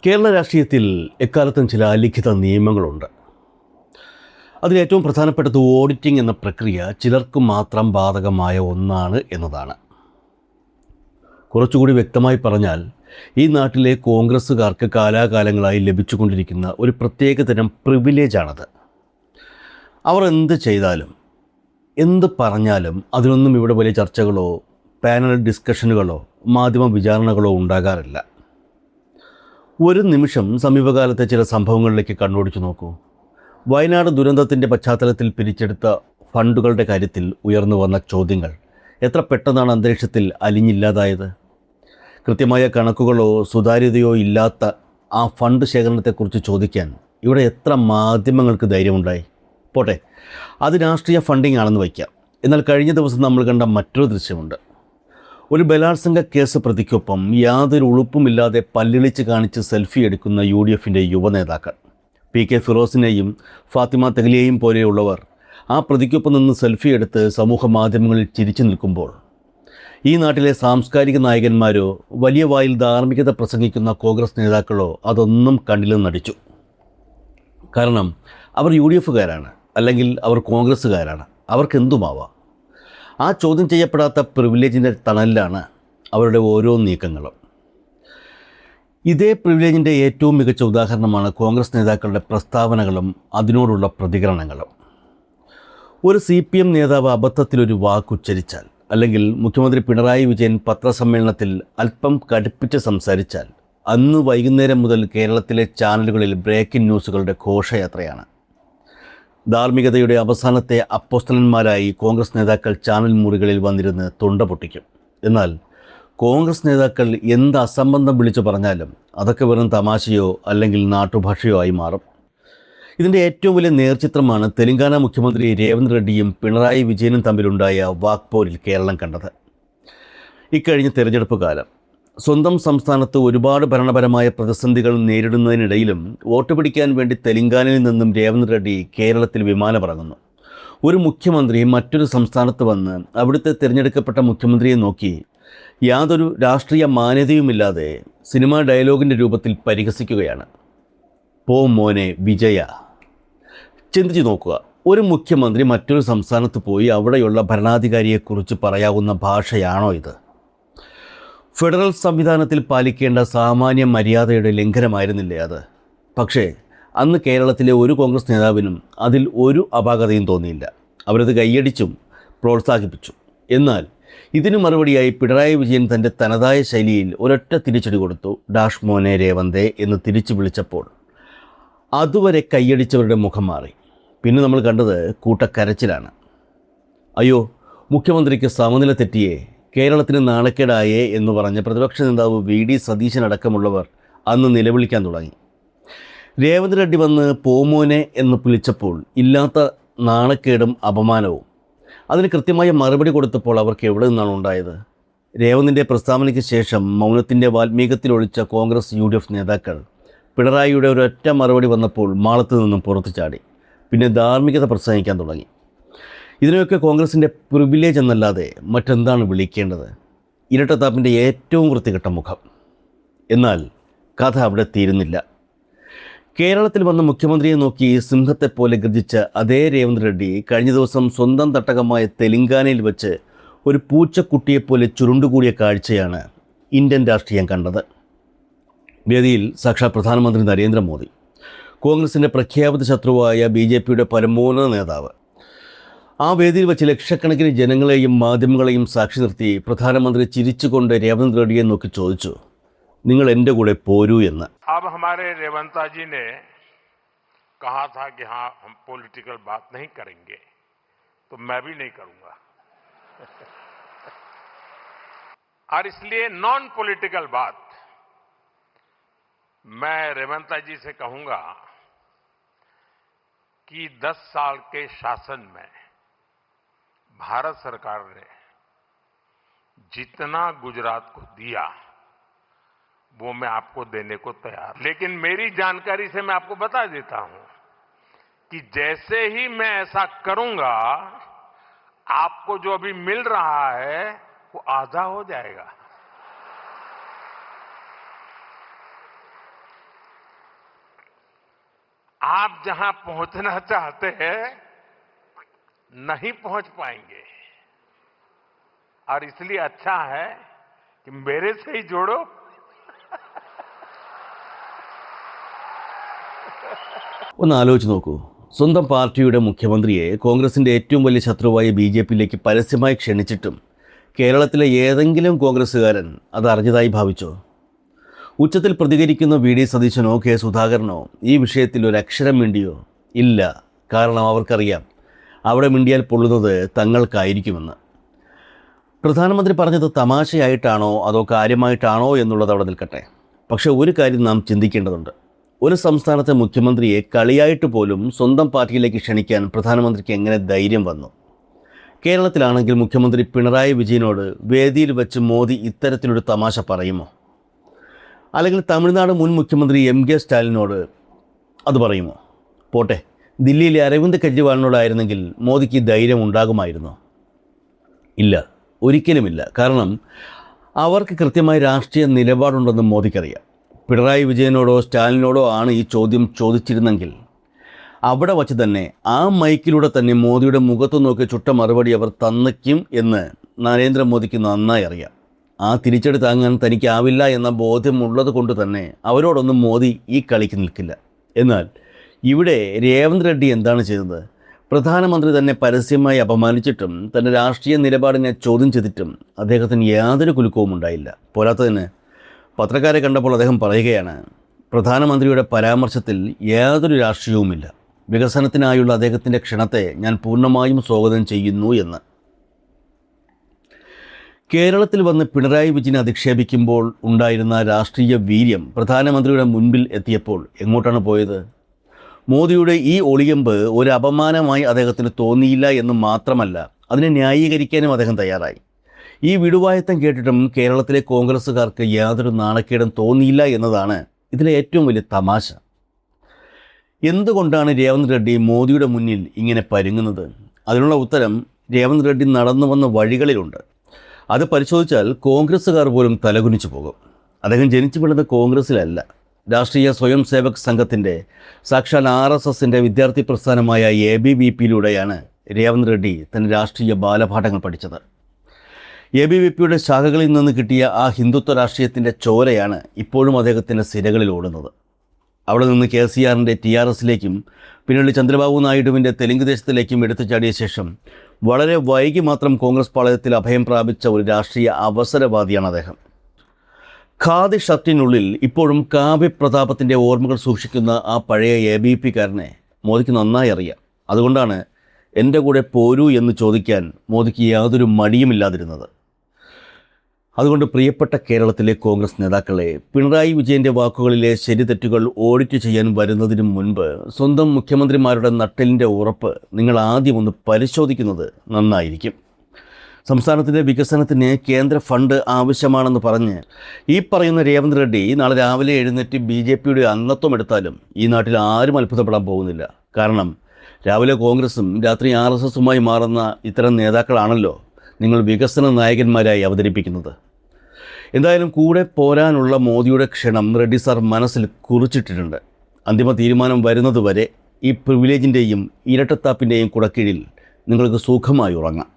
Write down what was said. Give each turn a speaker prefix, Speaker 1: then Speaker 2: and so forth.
Speaker 1: കേരള രാഷ്ട്രീയത്തിൽ എക്കാലത്തും ചില അലിഖിത നിയമങ്ങളുണ്ട്. അതിലേറ്റവും പ്രധാനപ്പെട്ടത് ഓഡിറ്റിംഗ് എന്ന പ്രക്രിയ ചിലർക്ക് മാത്രം ബാധകമായ ഒന്നാണ് എന്നതാണ്. കുറച്ചുകൂടി വ്യക്തമായി പറഞ്ഞാൽ, ഈ നാട്ടിലെ കോൺഗ്രസ്സുകാർക്ക് കാലാകാലങ്ങളായി ലഭിച്ചുകൊണ്ടിരിക്കുന്ന ഒരു പ്രത്യേക തരം പ്രിവിലേജാണത്. അവർ എന്ത് ചെയ്താലും എന്ത് പറഞ്ഞാലും അതിനൊന്നും ഇവിടെ വലിയ ചർച്ചകളോ പാനൽ ഡിസ്കഷനുകളോ മാധ്യമ വിചാരണകളോ ഉണ്ടാകാറില്ല. ഒരു നിമിഷം സമീപകാലത്തെ ചില സംഭവങ്ങളിലേക്ക് കണ്ണോടിച്ചു നോക്കൂ. വയനാട് ദുരന്തത്തിൻ്റെ പശ്ചാത്തലത്തിൽ പിരിച്ചെടുത്ത ഫണ്ടുകളുടെ കാര്യത്തിൽ ഉയർന്നു വന്ന ചോദ്യങ്ങൾ എത്ര പെട്ടെന്നാണ് അന്തരീക്ഷത്തിൽ അലിഞ്ഞില്ലാതായത്. കൃത്യമായ കണക്കുകളോ സുതാര്യതയോ ഇല്ലാത്ത ആ ഫണ്ട് ശേഖരണത്തെക്കുറിച്ച് ചോദിക്കാൻ ഇവിടെ എത്ര മാധ്യമങ്ങൾക്ക് ധൈര്യമുണ്ടായി? പോട്ടെ, അത് രാഷ്ട്രീയ ഫണ്ടിംഗ് ആണെന്ന് വയ്ക്കാം. എന്നാൽ കഴിഞ്ഞ ദിവസം നമ്മൾ കണ്ട മറ്റൊരു ദൃശ്യമുണ്ട്. ഒരു ബലാത്സംഗ കേസ് പ്രതിക്കൊപ്പം യാതൊരു ഉളുപ്പുമില്ലാതെ പല്ലിളിച്ച് കാണിച്ച് സെൽഫി എടുക്കുന്ന UDFൻ്റെ യുവനേതാക്കൾ PK ഫിറോസിനെയും ഫാത്തിമ തെഹ്ലിയെയും പോലെയുള്ളവർ ആ പ്രതിക്കൊപ്പം നിന്ന് സെൽഫി എടുത്ത് സമൂഹ മാധ്യമങ്ങളിൽ ചിരിച്ചു നിൽക്കുമ്പോൾ, ഈ നാട്ടിലെ സാംസ്കാരിക നായകന്മാരോ വലിയ വായിൽ ധാർമ്മികത പ്രസംഗിക്കുന്ന കോൺഗ്രസ് നേതാക്കളോ അതൊന്നും കണ്ടില്ലെന്ന് നടിച്ചു. കാരണം അവർ UDFകാരാണ്, അല്ലെങ്കിൽ അവർ കോൺഗ്രസ്സുകാരാണ്. അവർക്കെന്തുമാവാം. ആ ചോദ്യം ചെയ്യപ്പെടാത്ത പ്രിവിലേജിൻ്റെ തണലിലാണ് അവരുടെ ഓരോ നീക്കങ്ങളും. ഇതേ പ്രിവിലേജിൻ്റെ ഏറ്റവും മികച്ച ഉദാഹരണമാണ് കോൺഗ്രസ് നേതാക്കളുടെ പ്രസ്താവനകളും അതിനോടുള്ള പ്രതികരണങ്ങളും. ഒരു CPM നേതാവ് അബദ്ധത്തിലൊരു വാക്കുച്ചരിച്ചാൽ, അല്ലെങ്കിൽ മുഖ്യമന്ത്രി പിണറായി വിജയൻ പത്രസമ്മേളനത്തിൽ അല്പം കടുപ്പിച്ച് സംസാരിച്ചാൽ, അന്ന് വൈകുന്നേരം മുതൽ കേരളത്തിലെ ചാനലുകളിൽ ബ്രേക്കിംഗ് ന്യൂസുകളുടെ ഘോഷയാത്രയാണ്. ധാർമ്മികതയുടെ അവസാനത്തെ അപ്പോസ്തലന്മാരായി കോൺഗ്രസ് നേതാക്കൾ ചാനൽ മുറികളിൽ വന്നിരുന്ന് തൊണ്ട പൊട്ടിക്കും. എന്നാൽ കോൺഗ്രസ് നേതാക്കൾ എന്ത് അസംബന്ധം വിളിച്ചു പറഞ്ഞാലും അതൊക്കെ വെറും തമാശയോ അല്ലെങ്കിൽ നാട്ടുഭാഷയോ ആയി മാറും. ഇതിൻ്റെ ഏറ്റവും വലിയ നേർചിത്രമാണ് തെലങ്കാന മുഖ്യമന്ത്രി രേവന്ത് റെഡ്ഡിയും പിണറായി വിജയനും തമ്മിലുണ്ടായ വാക്പോരിൽ കേരളം കണ്ടത്. ഇക്കഴിഞ്ഞ തെരഞ്ഞെടുപ്പ് കാലം സ്വന്തം സംസ്ഥാനത്ത് ഒരുപാട് ഭരണപരമായ പ്രതിസന്ധികൾ നേരിടുന്നതിനിടയിലും വോട്ട് പിടിക്കാൻ വേണ്ടി തെലങ്കാനയിൽ നിന്നും രേവന്ത് റെഡ്ഡി കേരളത്തിൽ വിമാനമിറങ്ങുന്നു. ഒരു മുഖ്യമന്ത്രി മറ്റൊരു സംസ്ഥാനത്ത് വന്ന് അവിടുത്തെ തിരഞ്ഞെടുക്കപ്പെട്ട മുഖ്യമന്ത്രിയെ നോക്കി യാതൊരു രാഷ്ട്രീയ മാന്യതയുമില്ലാതെ സിനിമാ ഡയലോഗിൻ്റെ രൂപത്തിൽ പരിഹസിക്കുകയാണ്. പോ മോനെ വിജയ. ചിന്തിച്ചു നോക്കുക, ഒരു മുഖ്യമന്ത്രി മറ്റൊരു സംസ്ഥാനത്ത് പോയി അവിടെയുള്ള ഭരണാധികാരിയെക്കുറിച്ച് പറയാവുന്ന ഭാഷയാണോ ഇത്? ഫെഡറൽ സംവിധാനത്തിൽ പാലിക്കേണ്ട സാമാന്യ മര്യാദയുടെ ലംഘനമായിരുന്നില്ലേ അത്? പക്ഷേ അന്ന് കേരളത്തിലെ ഒരു കോൺഗ്രസ് നേതാവിനും അതിൽ ഒരു അപാകതയും തോന്നിയില്ല. അവരത് കൈയടിച്ചും പ്രോത്സാഹിപ്പിച്ചു. എന്നാൽ ഇതിനു മറുപടിയായി പിണറായി വിജയൻ തൻ്റെ തനതായ ശൈലിയിൽ ഒരൊറ്റ തിരിച്ചടി കൊടുത്തു. ഡാഷ് മോനെ രേവന്തേ എന്ന് തിരിച്ചു വിളിച്ചപ്പോൾ അതുവരെ കൈയടിച്ചവരുടെ മുഖം മാറി. പിന്നെ നമ്മൾ കണ്ടത് കൂട്ടക്കരച്ചിലാണ്. അയ്യോ, മുഖ്യമന്ത്രിക്ക് സമനില തെറ്റിയേ, കേരളത്തിന് നാണക്കേടായേ എന്ന് പറഞ്ഞ പ്രതിപക്ഷ നേതാവ് VD സതീശൻ അടക്കമുള്ളവർ അന്ന് നിലവിളിക്കാൻ തുടങ്ങി. രേവന്ത് റെഡ്ഡി വന്ന് പോമോനെ എന്ന് വിളിച്ചപ്പോൾ ഇല്ലാത്ത നാണക്കേടും അപമാനവും. അതിന് കൃത്യമായ മറുപടി കൊടുത്തപ്പോൾ അവർക്ക് എവിടെ നിന്നാണ് ഉണ്ടായത്? രേവന്തിൻ്റെ പ്രസ്താവനയ്ക്ക് ശേഷം മൗനത്തിൻ്റെ വാൽമീകത്തിലൊഴിച്ച കോൺഗ്രസ് UDF നേതാക്കൾ പിണറായിയുടെ ഒരൊറ്റ മറുപടി വന്നപ്പോൾ മാളത്ത് നിന്നും പുറത്തു ചാടി. പിന്നെ ധാർമ്മികത പ്രസംഗിക്കാൻ തുടങ്ങി. ഇതിനെയൊക്കെ കോൺഗ്രസിൻ്റെ പ്രിവിലേജ് എന്നല്ലാതെ മറ്റെന്താണ് വിളിക്കേണ്ടത്? ഇരട്ടത്താപ്പിൻ്റെ ഏറ്റവും വൃത്തികെട്ട മുഖം. എന്നാൽ കഥ അവിടെ തീരുന്നില്ല. കേരളത്തിൽ വന്ന മുഖ്യമന്ത്രിയെ നോക്കി സിംഹത്തെപ്പോലെ ഗർജിച്ച അതേ രേവന്ത് റെഡ്ഡി കഴിഞ്ഞ ദിവസം സ്വന്തം തട്ടകമായ തെലങ്കാനയിൽ വെച്ച് ഒരു പൂച്ചക്കുട്ടിയെപ്പോലെ ചുരുണ്ടുകൂടിയ കാഴ്ചയാണ് ഇന്ത്യൻ രാഷ്ട്രീയം കണ്ടത്. വേദിയിൽ സാക്ഷാൽ പ്രധാനമന്ത്രി നരേന്ദ്രമോദി, കോൺഗ്രസിൻ്റെ പ്രഖ്യാപിത ശത്രുവായ BJPയുടെ പരമോന്നത നേതാവ്. ആ വേദിയിൽ വെച്ച് ലക്ഷക്കണക്കിന് ജനങ്ങളെയും മാധ്യമങ്ങളെയും സാക്ഷി നിർത്തി പ്രധാനമന്ത്രി ചിരിച്ചുകൊണ്ട് രേവന്ത് റെഡ്ഡിയെ നോക്കി ചോദിച്ചു, നിങ്ങൾ എൻ്റെ കൂടെ പോരൂ എന്ന്.
Speaker 2: अब हमारे रेवंता जी ने कहा था कि हाँ हम पॉलिटिकल बात नहीं करेंगे, तो मैं भी नहीं करूंगा और इसलिए नॉन पॉलिटिकल बात मैं रेवंता जी से कहूंगा कि 10 साल के शासन में भारत सरकार ने जितना गुजरात को दिया वो मैं आपको देने को तैयार, लेकिन मेरी जानकारी से मैं आपको बता देता हूं कि जैसे ही मैं ऐसा करूंगा आपको जो अभी मिल रहा है वो आधा हो जाएगा। आप जहां पहुंचना चाहते हैं नहीं पहुंच पाएंगे, और इसलिए अच्छा है कि मेरे से ही जोड़ो।
Speaker 1: ഒന്ന് ആലോചിച്ച് നോക്കൂ, സ്വന്തം പാർട്ടിയുടെ മുഖ്യമന്ത്രിയെ കോൺഗ്രസിൻ്റെ ഏറ്റവും വലിയ ശത്രുവായ BJPയിലേക്ക് പരസ്യമായി ക്ഷണിച്ചിട്ടും കേരളത്തിലെ ഏതെങ്കിലും കോൺഗ്രസ്സുകാരൻ അത് അറിഞ്ഞതായി ഭാവിച്ചോ? ഉച്ചത്തിൽ പ്രതികരിക്കുന്ന VD സതീശനോ K സുധാകരനോ ഈ വിഷയത്തിൽ ഒരു അക്ഷരം മിണ്ടിയോ? ഇല്ല. കാരണം അവർക്കറിയാം അവിടെ മിണ്ടിയാൽ പൊള്ളുന്നത് തങ്ങൾക്കായിരിക്കുമെന്ന്. പ്രധാനമന്ത്രി പറഞ്ഞത് തമാശയായിട്ടാണോ അതോ കാര്യമായിട്ടാണോ എന്നുള്ളത് അവിടെ നിൽക്കട്ടെ. പക്ഷേ ഒരു കാര്യം നാം ചിന്തിക്കേണ്ടതുണ്ട്. ഒരു സംസ്ഥാനത്തെ മുഖ്യമന്ത്രിയെ കളിയായിട്ട് പോലും സ്വന്തം പാർട്ടിയിലേക്ക് ക്ഷണിക്കാൻ പ്രധാനമന്ത്രിക്ക് എങ്ങനെ ധൈര്യം വന്നു? കേരളത്തിലാണെങ്കിൽ മുഖ്യമന്ത്രി പിണറായി വിജയനോട് വേദിയിൽ വെച്ച് മോദി ഇത്തരത്തിലൊരു തമാശ പറയുമോ? അല്ലെങ്കിൽ തമിഴ്നാട് മുൻ മുഖ്യമന്ത്രി MK സ്റ്റാലിനോട് അത് പറയുമോ? പോട്ടെ, ദില്ലിയിലെ അരവിന്ദ് കെജ്രിവാളിനോടായിരുന്നെങ്കിൽ മോദിക്ക് ധൈര്യം ഉണ്ടാകുമായിരുന്നോ? ഇല്ല, ഒരിക്കലുമില്ല. കാരണം അവർക്ക് കൃത്യമായ രാഷ്ട്രീയ നിലപാടുണ്ടെന്ന് മോദിക്കറിയാം. പിണറായി വിജയനോടോ സ്റ്റാലിനോടോ ആണ് ഈ ചോദ്യം ചോദിച്ചിരുന്നെങ്കിൽ അവിടെ വച്ച് തന്നെ ആ മൈക്കിലൂടെ തന്നെ മോദിയുടെ മുഖത്ത് നോക്കി ചുട്ട മറുപടി അവർ തന്നിക്കും എന്ന് നരേന്ദ്രമോദിക്ക് നന്നായി അറിയാം. ആ തിരിച്ചടി താങ്ങാൻ തനിക്കാവില്ല എന്ന ബോധ്യമുള്ളത് കൊണ്ട് തന്നെ അവരോടൊന്നും മോദി ഈ കളിക്ക് നിൽക്കില്ല. എന്നാൽ ഇവിടെ രേവന്ത് റെഡ്ഡി എന്താണ് ചെയ്തത്? പ്രധാനമന്ത്രി തന്നെ പരസ്യമായി അപമാനിച്ചിട്ടും തൻ്റെ രാഷ്ട്രീയ നിലപാടിനെ ചോദ്യം ചെയ്തിട്ടും അദ്ദേഹത്തിന് യാതൊരു കുലുക്കവും ഉണ്ടായില്ല. പോരാത്തതിന് പത്രക്കാരെ കണ്ടപ്പോൾ അദ്ദേഹം പറയുകയാണ്, പ്രധാനമന്ത്രിയുടെ പരാമർശത്തിൽ യാതൊരു രാഷ്ട്രീയവുമില്ല, വികസനത്തിനായുള്ള അദ്ദേഹത്തിൻ്റെ ക്ഷണത്തെ ഞാൻ പൂർണ്ണമായും സ്വാഗതം ചെയ്യുന്നു എന്ന്. കേരളത്തിൽ വന്ന് പിണറായി വിജയനെ അധിക്ഷേപിക്കുമ്പോൾ ഉണ്ടായിരുന്ന രാഷ്ട്രീയ വീര്യം പ്രധാനമന്ത്രിയുടെ മുൻപിൽ എത്തിയപ്പോൾ എങ്ങോട്ടാണ് പോയത്? മോദിയുടെ ഈ ഒളിയമ്പ് ഒരു അപമാനമായി അദ്ദേഹത്തിന് തോന്നിയില്ല എന്ന് മാത്രമല്ല, അതിനെ ന്യായീകരിക്കാനും അദ്ദേഹം തയ്യാറായി. ഈ വിടുവായത്തം കേട്ടിട്ടും കേരളത്തിലെ കോൺഗ്രസ്സുകാർക്ക് യാതൊരു നാണക്കേടും തോന്നിയില്ല എന്നതാണ് ഇതിലെ ഏറ്റവും വലിയ തമാശ. എന്തുകൊണ്ടാണ് രേവന്ത് റെഡ്ഡി മോദിയുടെ മുന്നിൽ ഇങ്ങനെ പരുങ്ങുന്നത്? അതിനുള്ള ഉത്തരം രേവന്ത് റെഡ്ഡി നടന്നു വന്ന വഴികളിലുണ്ട്. അത് പരിശോധിച്ചാൽ കോൺഗ്രസ്സുകാർ പോലും തലകുനിച്ചു പോകും. അദ്ദേഹം ജനിച്ചു വീണത് കോൺഗ്രസ്സിലല്ല, രാഷ്ട്രീയ സ്വയം സേവക് സംഘത്തിൻ്റെ സാക്ഷാൽ RSSൻ്റെ വിദ്യാർത്ഥി പ്രസ്ഥാനമായ ABVPയിലൂടെയാണ് രേവന്ത് റെഡ്ഡി തൻ്റെ രാഷ്ട്രീയ ബാലപാഠങ്ങൾ പഠിച്ചത്. ABVPയുടെ ശാഖകളിൽ നിന്ന് കിട്ടിയ ആ ഹിന്ദുത്വ രാഷ്ട്രീയത്തിൻ്റെ ചോരയാണ് ഇപ്പോഴും അദ്ദേഹത്തിൻ്റെ സിരകളിൽ ഓടുന്നത്. അവിടെ നിന്ന് KCRൻ്റെ TRSലേക്കും പിന്നീട് ചന്ദ്രബാബു നായിഡുവിൻ്റെ തെലുങ്ക് ദേശത്തിലേക്കും എടുത്തു ചാടിയ ശേഷം വളരെ വൈകി മാത്രം കോൺഗ്രസ് പാളയത്തിൽ അഭയം പ്രാപിച്ച ഒരു രാഷ്ട്രീയ അവസരവാദിയാണ് അദ്ദേഹം. ഖാദി ഷർട്ടിനുള്ളിൽ ഇപ്പോഴും കാവ്യ പ്രതാപത്തിൻ്റെ ഓർമ്മകൾ സൂക്ഷിക്കുന്ന ആ പഴയ ABVPക്കാരനെ മോദിക്ക് നന്നായി അറിയാം. അതുകൊണ്ടാണ് എൻ്റെ കൂടെ പോരൂ എന്ന് ചോദിക്കാൻ മോദിക്ക് യാതൊരു മടിയുമില്ലാതിരുന്നത്. അതുകൊണ്ട് പ്രിയപ്പെട്ട കേരളത്തിലെ കോൺഗ്രസ് നേതാക്കളെ, പിണറായി വിജയൻ്റെ വാക്കുകളിലെ ശരിതെറ്റുകൾ ഓഡിറ്റ് ചെയ്യാൻ വരുന്നതിന് മുൻപ് സ്വന്തം മുഖ്യമന്ത്രിമാരുടെ നട്ടെല്ലിൻ്റെ ഉറപ്പ് നിങ്ങൾ ആദ്യം ഒന്ന് പരിശോധിക്കുന്നത് നന്നായിരിക്കും. സംസ്ഥാനത്തിൻ്റെ വികസനത്തിന് കേന്ദ്ര ഫണ്ട് ആവശ്യമാണെന്ന് പറഞ്ഞ് ഈ പറയുന്ന രേവന്ത് റെഡ്ഡി നാളെ രാവിലെ എഴുന്നേറ്റ് BJPയുടെ അംഗത്വം എടുത്താലും ഈ നാട്ടിൽ ആരും അത്ഭുതപ്പെടാൻ പോകുന്നില്ല. കാരണം രാവിലെ കോൺഗ്രസും രാത്രി RSSുമായി മാറുന്ന ഇത്തരം നേതാക്കളാണല്ലോ നിങ്ങൾ വികസന നായകന്മാരായി അവതരിപ്പിക്കുന്നത്. എന്തായാലും കൂടെ പോരാനുള്ള മോദിയുടെ ക്ഷണം റെഡ്ഡി സാർ മനസ്സിൽ കുറിച്ചിട്ടിട്ടുണ്ട്. അന്തിമ തീരുമാനം വരുന്നതുവരെ ഈ പ്രിവിലേജിൻ്റെയും ഇരട്ടത്താപ്പിൻ്റെയും കുടക്കീഴിൽ നിങ്ങൾക്ക് സുഖമായി ഉറങ്ങാം.